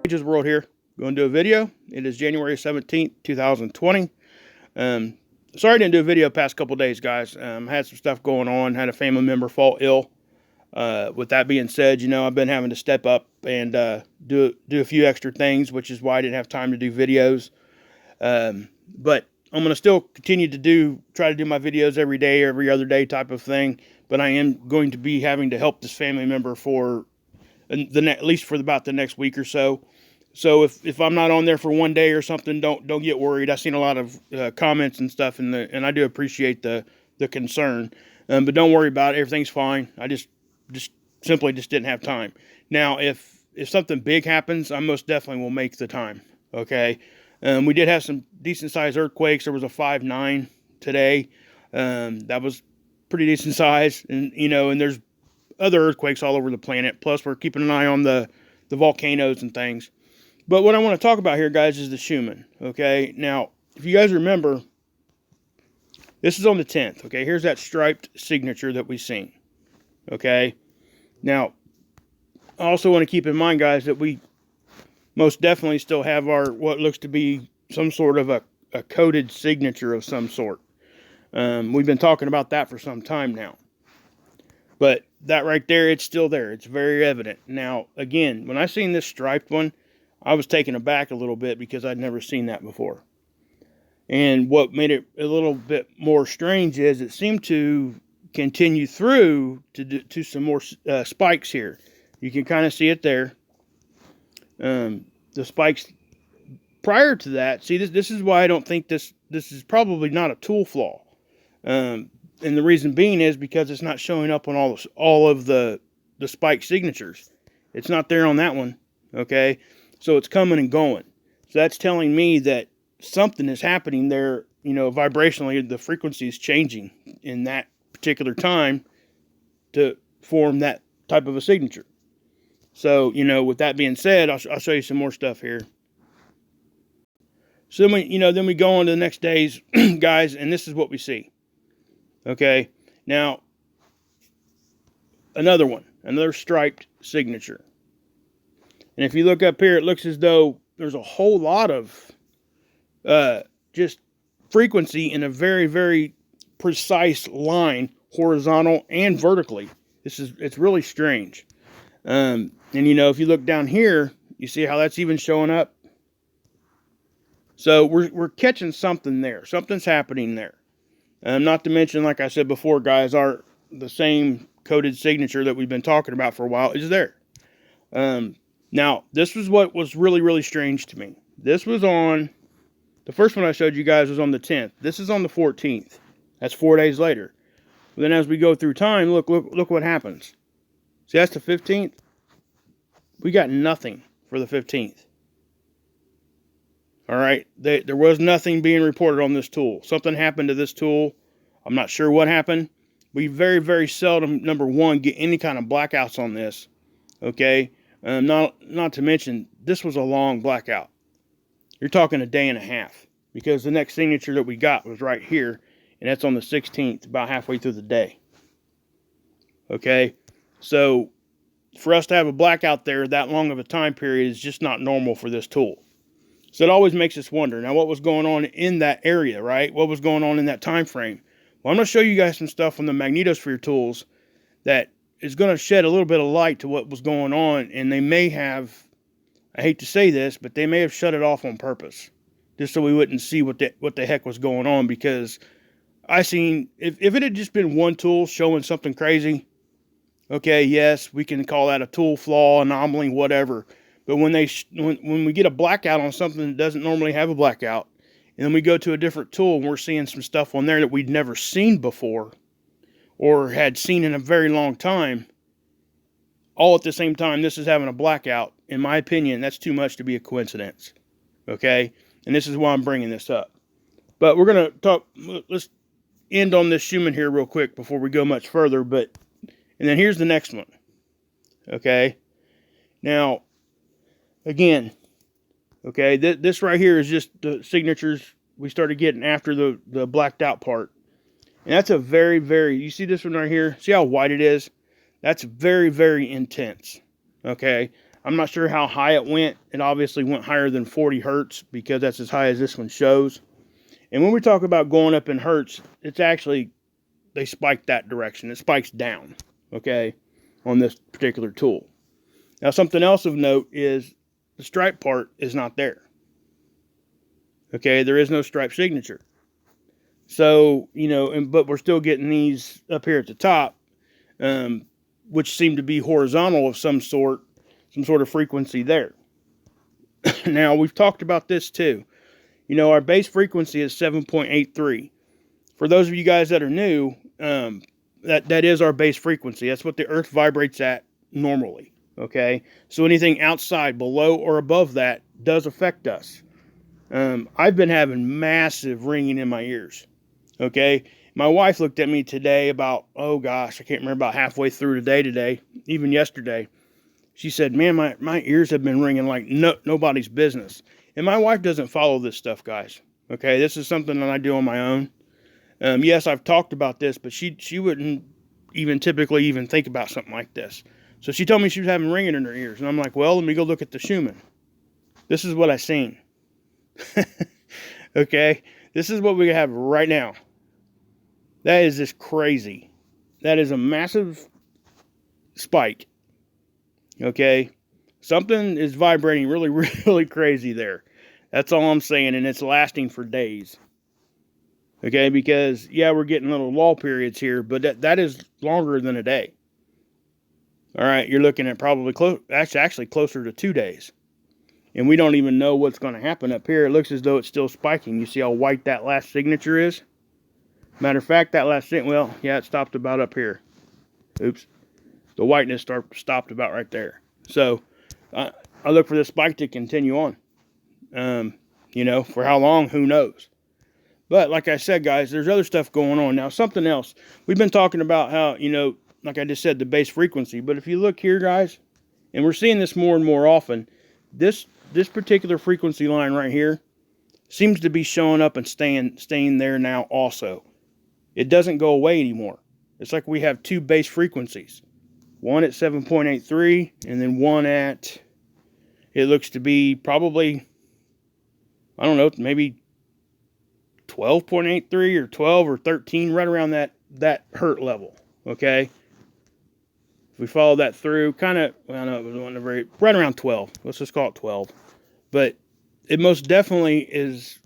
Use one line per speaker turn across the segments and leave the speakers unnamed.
Pages World here. Going to do a video. It is January 17th, 2020. Sorry I didn't do a video past couple days, guys. Had some stuff going on. Had a family member fall ill. With that being said, you know, I've been having to step up and do a few extra things, which is why I didn't have time to do videos. But I'm going to still continue to try to do my videos every day, every other day type of thing. But I am going to be having to help this family member for at least for about the next week or so. So if I'm not on there for one day or something, don't get worried. I've seen a lot of comments and stuff, and I do appreciate the concern. But don't worry about it. Everything's fine. I just simply didn't have time. Now, if something big happens, I most definitely will make the time. Okay. We did have some decent sized earthquakes. There was a 5.9 today. That was pretty decent size, and and there's other earthquakes all over the planet. Plus, we're keeping an eye on the volcanoes and things. But what I want to talk about here, guys, is the Shumann. Okay. Now, if you guys remember, this is on the 10th. Okay. Here's that striped signature that we've seen. Okay. Now, I also want to keep in mind, guys, that we most definitely still have our what looks to be some sort of a coded signature of some sort. We've been talking about that for some time now. But that right there, it's still there. It's very evident. Now, again, when I seen this striped one, I was taken aback a little bit because I'd never seen that before. And what made it a little bit more strange is it seemed to continue through to some more spikes here. You can kind of see it there. The spikes prior to that. See, this is why I don't think this is probably not a tool flaw. And the reason being is because it's not showing up on all of the spike signatures. It's not there on that one. Okay, so it's coming and going. So that's telling me that something is happening there. Vibrationally, the frequency is changing in that particular time to form that type of a signature. So, with that being said, I'll show you some more stuff here. So then we go on to the next days, guys, and this is what we see. Okay, now, another striped signature. And if you look up here, it looks as though there's a whole lot of just frequency in a very, very precise line, horizontal and vertically. It's really strange. And if you look down here, you see how that's even showing up. So we're catching something there. Something's happening there. Not to mention, like I said before, guys, the same coded signature that we've been talking about for a while is there. Now, this was what was really, really strange to me. This was on, the first one I showed you guys was on the 10th. This is on the 14th. That's 4 days later. But then as we go through time, look what happens. See, that's the 15th. We got nothing for the 15th. All right. There was nothing being reported on this tool. Something happened to this tool. I'm not sure what happened. We very, very seldom, number one, get any kind of blackouts on this. Okay. Not to mention, this was a long blackout. You're talking a day and a half. Because the next signature that we got was right here. And that's on the 16th, about halfway through the day. Okay. So, for us to have a blackout there that long of a time period is just not normal for this tool. So it always makes us wonder, now what was going on in that area, right? What was going on in that time frame? Well, I'm going to show you guys some stuff on the magnetosphere tools that is going to shed a little bit of light to what was going on, and they may have, I hate to say this, but they may have shut it off on purpose, just so we wouldn't see what the heck was going on, because I seen, if it had just been one tool showing something crazy, okay, yes, we can call that a tool flaw, anomaly, whatever. But when we get a blackout on something that doesn't normally have a blackout, and then we go to a different tool and we're seeing some stuff on there that we'd never seen before or had seen in a very long time, all at the same time, this is having a blackout. In my opinion, that's too much to be a coincidence. Okay? And this is why I'm bringing this up. But we're going to talk, let's end on this Shumann here real quick before we go much further. And then here's the next one. Okay? Now, again, okay, this right here is just the signatures we started getting after the blacked out part. And that's a very, very, you see this one right here? See how white it is? That's very, very intense. Okay? I'm not sure how high it went. It obviously went higher than 40 hertz because that's as high as this one shows. And when we talk about going up in hertz, it's actually, they spike that direction. It spikes down, okay, on this particular tool. Now, something else of note is the stripe part is not there. Okay, there is no stripe signature. So, you know, but we're still getting these up here at the top, which seem to be horizontal of some sort of frequency there. Now, we've talked about this too. You know, our base frequency is 7.83. For those of you guys that are new, that is our base frequency. That's what the Earth vibrates at normally, okay? So anything outside, below, or above that does affect us. I've been having massive ringing in my ears, okay? My wife looked at me today about, oh gosh, I can't remember, about halfway through the day today, even yesterday. She said, man, my ears have been ringing like nobody's business. And my wife doesn't follow this stuff, guys. Okay, this is something that I do on my own. Yes, I've talked about this, but she wouldn't even typically even think about something like this. So she told me she was having ringing in her ears. And I'm like, well, let me go look at the Shumann. This is what I seen. Okay, this is what we have right now. That is just crazy. That is a massive spike. Okay, something is vibrating really, really crazy there. That's all I'm saying, and it's lasting for days. Okay, because, yeah, we're getting little lull periods here, but that is longer than a day. All right, you're looking at probably actually closer to 2 days. And we don't even know what's going to happen up here. It looks as though it's still spiking. You see how white that last signature is? Matter of fact, that last well, yeah, it stopped about up here. Oops. The whiteness stopped about right there. So I look for this spike to continue on. You know, for how long, who knows? But like I said, guys, there's other stuff going on. Now, something else. We've been talking about how, you know, like I just said, the base frequency. But if you look here, guys, and we're seeing this more and more often, this particular frequency line right here seems to be showing up and staying there now also. It doesn't go away anymore. It's like we have two base frequencies. One at 7.83 and then one at, it looks to be probably, I don't know, maybe 12.83 or 12 or 13, right around that hertz level, okay? If we follow that through, kind of, well, no, it wasn't right around 12. Let's just call it 12. But it most definitely is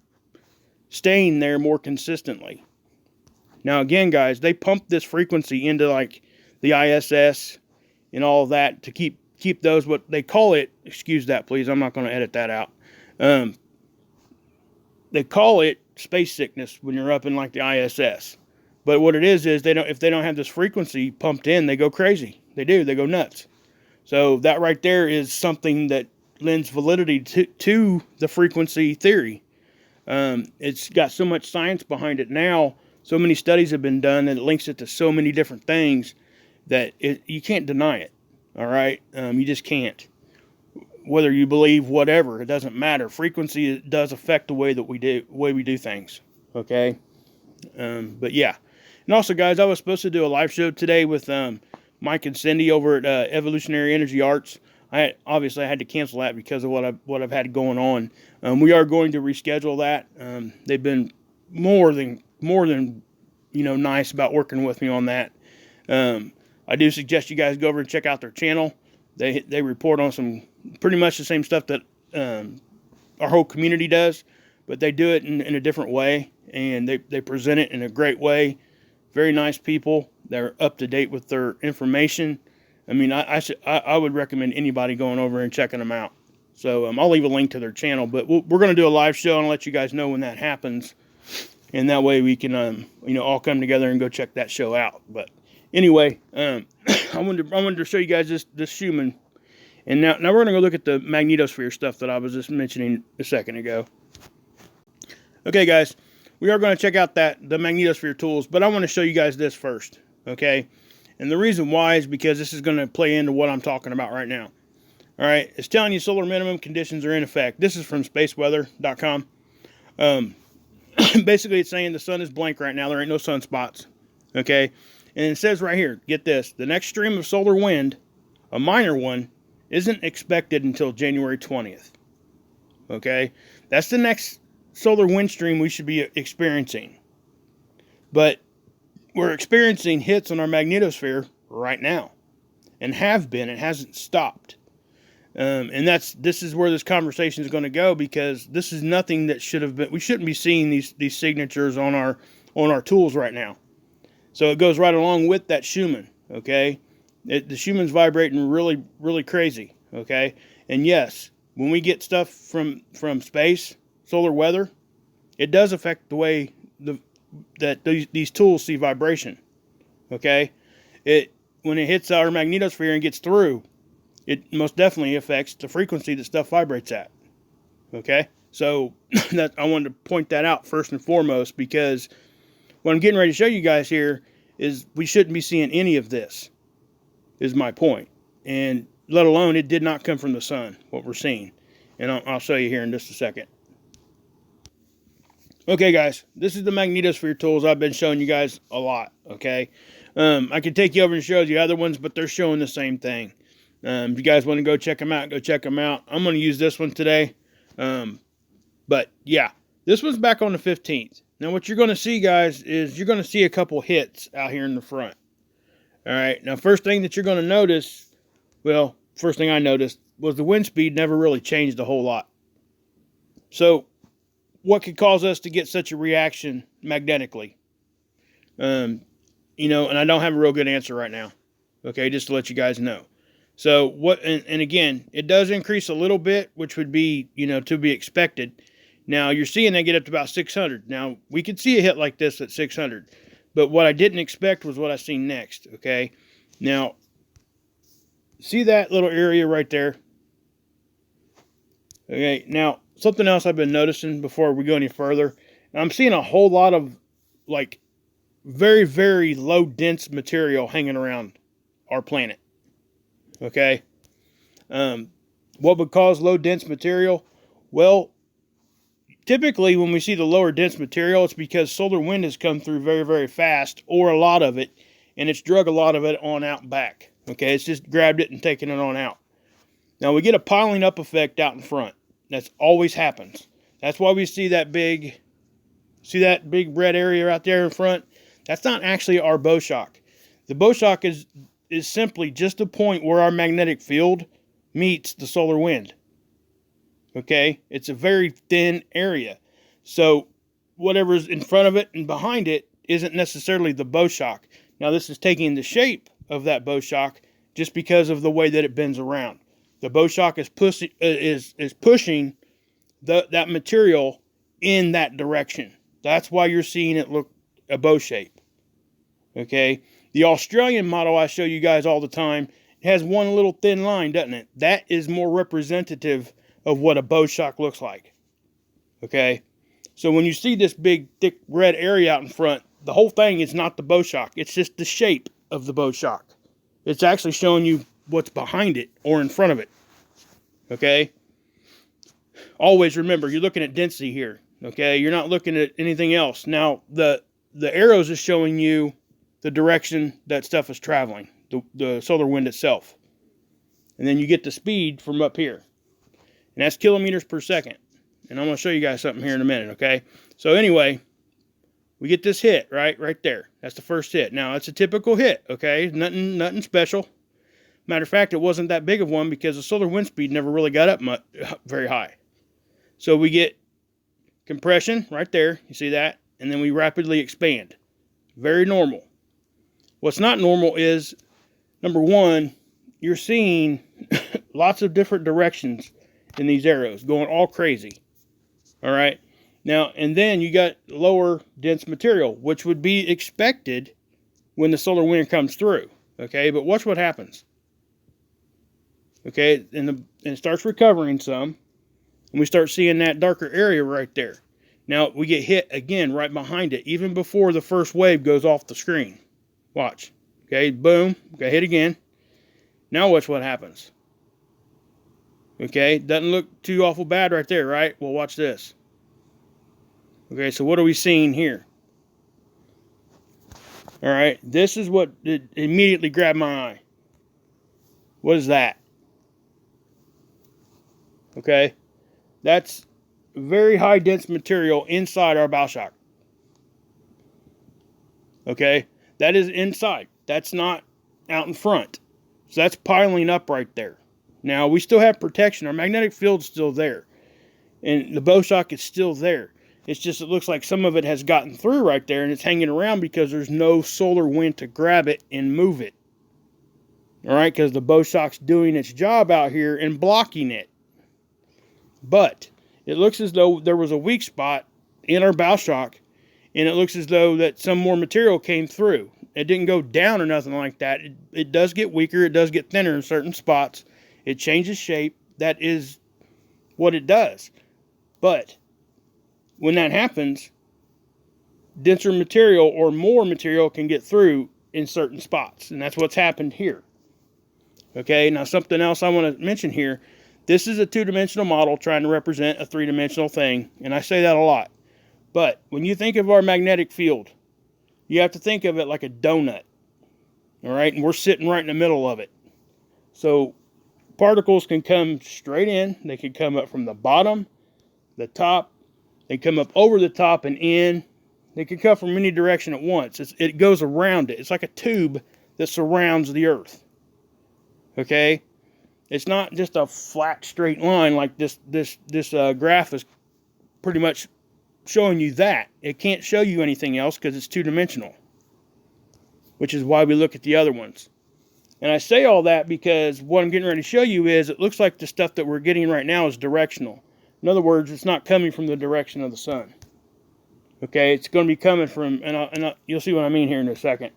staying there more consistently. Now, again, guys, they pump this frequency into like the ISS and all of that to keep those, what they call it, excuse that, please, I'm not going to edit that out. They call it space sickness when you're up in like the ISS. But what it is if they don't have this frequency pumped in, they go crazy. They go nuts. So that right there is something that lends validity to the frequency theory. It's got so much science behind it now. So many studies have been done, and it links it to so many different things that you can't deny it. All right, you just can't. Whether you believe whatever, it doesn't matter. Frequency does affect the way that we do things. Okay, but yeah, and also, guys, I was supposed to do a live show today with Mike and Cindy over at Evolutionary Energy Arts. Obviously I had to cancel that because of what I've had going on. We are going to reschedule that. They've been more than nice about working with me on that. I do suggest you guys go over and check out their channel. They report on some pretty much the same stuff that our whole community does, but they do it in a different way, and they present it in a great way. Very nice people. They're up to date with their information. I mean, I would recommend anybody going over and checking them out. So I'll leave a link to their channel, but we're going to do a live show and let you guys know when that happens, and that way we can all come together and go check that show out. But anyway, I wanted to show you guys this Shumann, and now we're going to go look at the magnetosphere stuff that I was just mentioning a second ago. Okay, guys, we are going to check out the magnetosphere tools, but I want to show you guys this first, okay? And the reason why is because this is going to play into what I'm talking about right now. All right, it's telling you solar minimum conditions are in effect. This is from spaceweather.com. Basically, it's saying the sun is blank right now. There ain't no sunspots, okay? And it says right here, get this, the next stream of solar wind, a minor one, isn't expected until January 20th. Okay? That's the next solar wind stream we should be experiencing. But we're experiencing hits on our magnetosphere right now, and have been. It hasn't stopped. And this is where this conversation is going to go, because this is nothing that should have been. We shouldn't be seeing these signatures on our tools right now. So it goes right along with that Shumann. Okay, the Shumann's vibrating really, really crazy. Okay, and yes, when we get stuff from space, solar weather, it does affect the way that these tools see vibration. Okay, when it hits our magnetosphere and gets through, it most definitely affects the frequency that stuff vibrates at. Okay, so that I wanted to point that out first and foremost, because what I'm getting ready to show you guys here is we shouldn't be seeing any of this, is my point. And let alone, it did not come from the sun, what we're seeing. And I'll show you here in just a second. Okay, guys, this is the magnetosphere tools I've been showing you guys a lot, okay? I can take you over and show you other ones, but they're showing the same thing. If you guys want to go check them out, go check them out. I'm going to use this one today. But, yeah, this one's back on the 15th. Now, what you're going to see, guys, is you're going to see a couple hits out here in the front. All right, now, first thing that you're going to notice, well, first thing I noticed was the wind speed never really changed a whole lot. So, what could cause us to get such a reaction magnetically? And I don't have a real good answer right now. Okay, just to let you guys know. So what? And again, it does increase a little bit, which would be to be expected. Now you're seeing they get up to about 600. Now we could see a hit like this at 600, but what I didn't expect was what I seen next. Okay, now see that little area right there. Okay, now something else I've been noticing before we go any further, I'm seeing a whole lot of like very, very low dense material hanging around our planet. Okay, what would cause low dense material? Well, typically when we see the lower dense material, it's because solar wind has come through very, very fast, or a lot of it, and it's drug a lot of it on out back. Okay, it's just grabbed it and taken it on out. Now we get a piling up effect out in front. That's always happens. That's why we see that big red area out there in front. That's not actually our bow shock. The bow shock is simply just a point where our magnetic field meets the solar wind. Okay? It's a very thin area. So whatever's in front of it and behind it isn't necessarily the bow shock. Now this is taking the shape of that bow shock just because of the way that it bends around. The bow shock is pushing that material in that direction. That's why you're seeing it look a bow shape. Okay? The Australian model I show you guys all the time has one little thin line, doesn't it? That is more representative of what a bow shock looks like. Okay? So when you see this big, thick red area out in front, the whole thing is not the bow shock. It's just the shape of the bow shock. It's actually showing you what's behind it or in front of it. Okay? Always remember, you're looking at density here. Okay? You're not looking at anything else. Now, the arrows is showing you the direction that stuff is traveling, the solar wind itself. And then you get the speed from up here. And that's kilometers per second. And I'm going to show you guys something here in a minute, okay? So anyway, we get this hit, right there. That's the first hit. Now, it's a typical hit, okay? Nothing special. Matter of fact, it wasn't that big of one because the solar wind speed never really got up very high. So we get compression right there. You see that? And then we rapidly expand. Very normal. What's not normal is, number one, you're seeing lots of different directions in these arrows going all crazy. All right. Now, and then you got lower dense material, which would be expected when the solar wind comes through. Okay. But watch what happens. Okay. And it starts recovering some. And we start seeing that darker area right there. Now, we get hit again right behind it, even before the first wave goes off the screen. Watch. Okay, boom. Got hit again. Now watch what happens. Okay, doesn't look too awful bad right there, right? Well, watch this. Okay, so what are we seeing here? All right, this is what immediately grabbed my eye. What is that? Okay, that's very high dense material inside our bow shock. Okay, that is inside. That's not out in front. So that's piling up right there. Now we still have protection. Our magnetic field's still there, and the bow shock is still there. It's just, it looks like some of it has gotten through right there, and it's hanging around because there's no solar wind to grab it and move it. All right, because the bow shock's doing its job out here and blocking it. But it looks as though there was a weak spot in our bow shock, and it looks as though that some more material came through. It didn't go down or nothing like that. It does get weaker. It does get thinner in certain spots. It changes shape. That is what it does. But when that happens, denser material or more material can get through in certain spots. And that's what's happened here. Okay, now something else I want to mention here. This is a two-dimensional model trying to represent a three-dimensional thing. And I say that a lot. But when you think of our magnetic field, you have to think of it like a donut. All right, and we're sitting right in the middle of it. So particles can come straight in. They can come up from the bottom, the top. They come up over the top and in. They can come from any direction at once. It goes around it. It's like a tube that surrounds the Earth. Okay? It's not just a flat, straight line like this graph is pretty much showing you that. It can't show you anything else because it's two-dimensional, which is why we look at the other ones. And I say all that because what I'm getting ready to show you is it looks like the stuff that we're getting right now is directional. In other words, it's not coming from the direction of the sun. Okay, it's going to be coming from, and you'll see what I mean here in a second.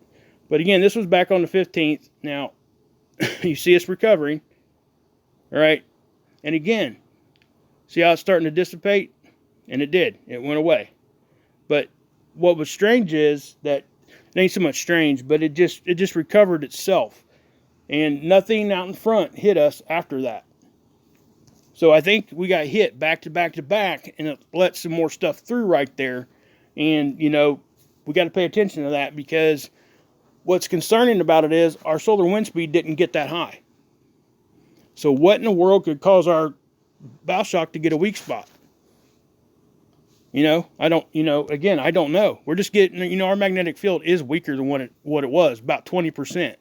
But again, this was back on the 15th. Now, you see us recovering. All right, and again, see how it's starting to dissipate? And it did. It went away. But what was strange is that, it ain't so much strange, but it just recovered itself. And nothing out in front hit us after that. So I think we got hit back to back to back, and it let some more stuff through right there. And, you know, we got to pay attention to that because what's concerning about it is our solar wind speed didn't get that high. So what in the world could cause our bow shock to get a weak spot? You know, I don't know. We're just getting, our magnetic field is weaker than what it was, about 20%.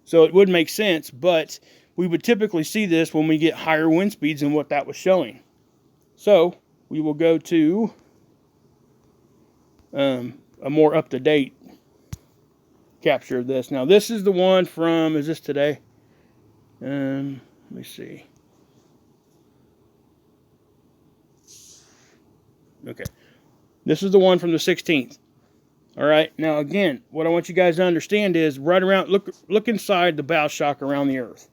So it would make sense, but we would typically see this when we get higher wind speeds than what that was showing. So we will go to a more up-to-date capture of this. Now this is the one from, is this today? Let me see. Okay. This is the one from the 16th. All right. Now again, what I want you guys to understand is right around, look inside the bow shock around the Earth.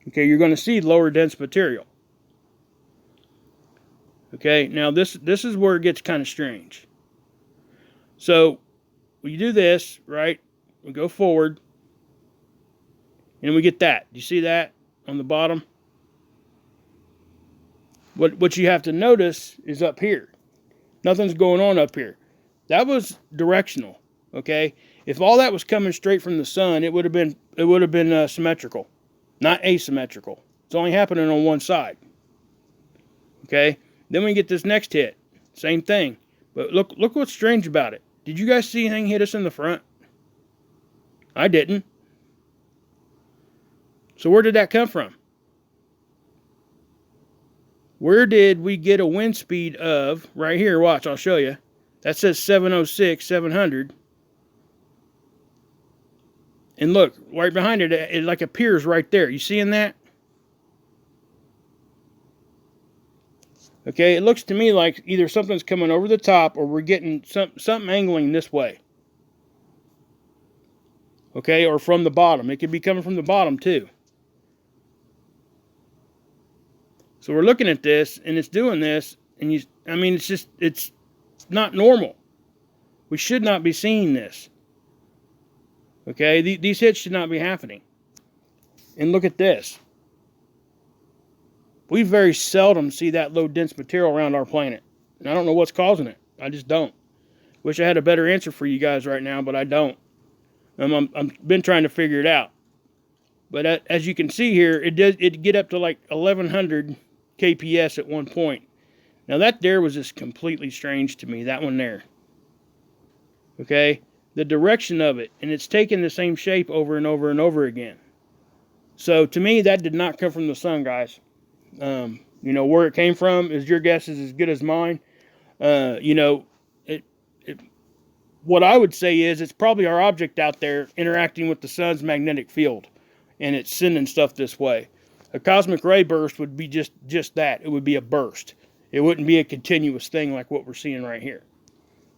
Okay, you're going to see lower dense material. Okay, now this is where it gets kind of strange. So, we do this, right? We go forward, and we get that. Do you see that on the bottom? What you have to notice is up here. Nothing's going on up here. That was directional, okay? If all that was coming straight from the sun, it would have been symmetrical. Not asymmetrical. It's only happening on one side. Okay? Then we get this next hit. Same thing. But look what's strange about it. Did you guys see anything hit us in the front? I didn't. So where did that come from? Where did we get a wind speed of, right here, watch, I'll show you. That says 706, 700. And look, right behind it, it like appears right there. You seeing that? Okay, it looks to me like either something's coming over the top or we're getting something angling this way. Okay, or from the bottom. It could be coming from the bottom too. So we're looking at this, and it's doing this, and it's not normal. We should not be seeing this. Okay, these hits should not be happening. And look at this. We very seldom see that low dense material around our planet. And I don't know what's causing it. I just don't. Wish I had a better answer for you guys right now, but I don't. I've been trying to figure it out. But as you can see here, it get up to like 1100 kps at one point. Now that there was just completely strange to me, that one there. Okay, the direction of it, and it's taking the same shape over and over and over again. So to me, that did not come from the sun, guys. You know, where it came from is your guess is as good as mine. You know, what I would say is it's probably our object out there interacting with the sun's magnetic field, and it's sending stuff this way. A cosmic ray burst would be just that. It would be a burst. It wouldn't be a continuous thing like what we're seeing right here.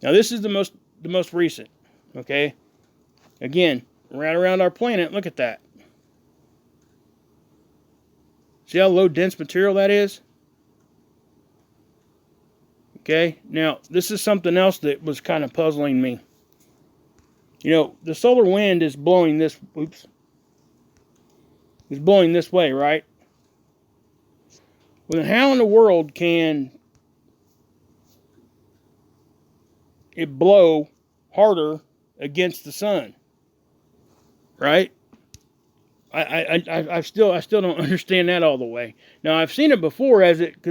Now this is the most recent. Okay, again, right around our planet. Look at that. See how low dense material that is? Okay, now this is something else that was kind of puzzling me. You know, the solar wind is blowing this, it's blowing this way, right? Well, then how in the world can it blow harder against the sun? Right? I still don't understand that all the way. Now I've seen it before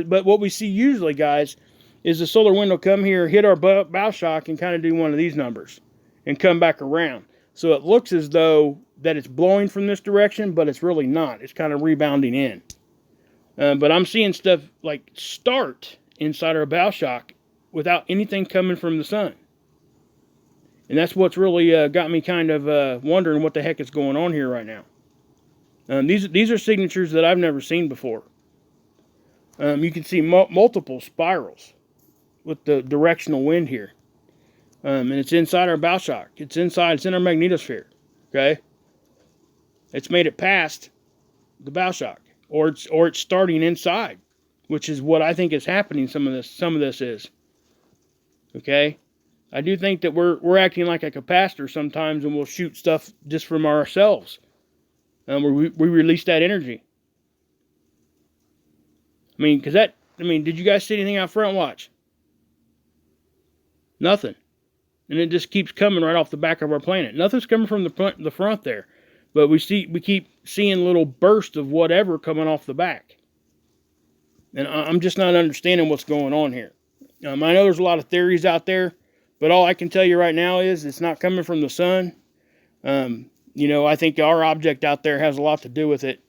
but what we see usually, guys, is the solar wind will come here, hit our bow shock, and kind of do one of these numbers, and come back around. So it looks as though that it's blowing from this direction, but it's really not. It's kind of rebounding in. But I'm seeing stuff like start inside our bow shock without anything coming from the sun. And that's what's really got me kind of wondering what the heck is going on here right now. These are signatures that I've never seen before. You can see multiple spirals with the directional wind here. And it's inside our bow shock. It's in our magnetosphere. Okay? It's made it past the bow shock. Or it's starting inside, which is what I think is happening. Some of this is. Okay? I do think that we're acting like a capacitor sometimes, and we'll shoot stuff just from ourselves. We release that energy. I mean, did you guys see anything out front? Watch. Nothing. And it just keeps coming right off the back of our planet. Nothing's coming from the front there. But we keep seeing little bursts of whatever coming off the back. And I'm just not understanding what's going on here. I know there's a lot of theories out there, but all I can tell you right now is it's not coming from the sun. You know, I think our object out there has a lot to do with it.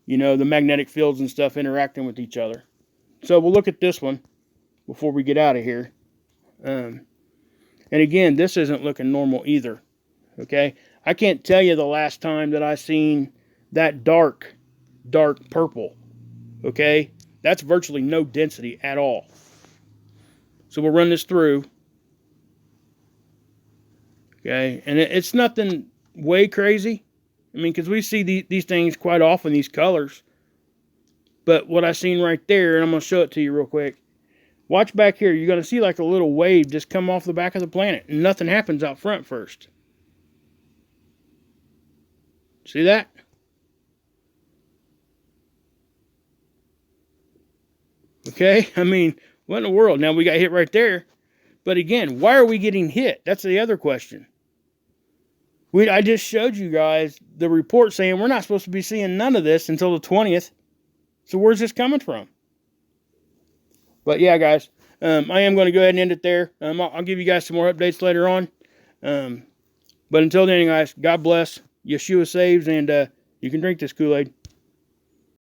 You know, the magnetic fields and stuff interacting with each other. So we'll look at this one before we get out of here. And again, this isn't looking normal either. Okay? I can't tell you the last time that I seen that dark purple. Okay? That's virtually no density at all. So we'll run this through. Okay? And it's nothing way crazy. I mean, because we see these things quite often, these colors. But what I seen right there, and I'm going to show it to you real quick. Watch back here. You're going to see like a little wave just come off the back of the planet. And nothing happens out front first. See that? Okay? I mean, what in the world? Now we got hit right there. But again, why are we getting hit? That's the other question. I just showed you guys the report saying we're not supposed to be seeing none of this until the 20th. So where's this coming from? But yeah, guys, I am going to go ahead and end it there. I'll give you guys some more updates later on. But until then, guys, God bless. Yeshua saves, and you can drink this Kool-Aid.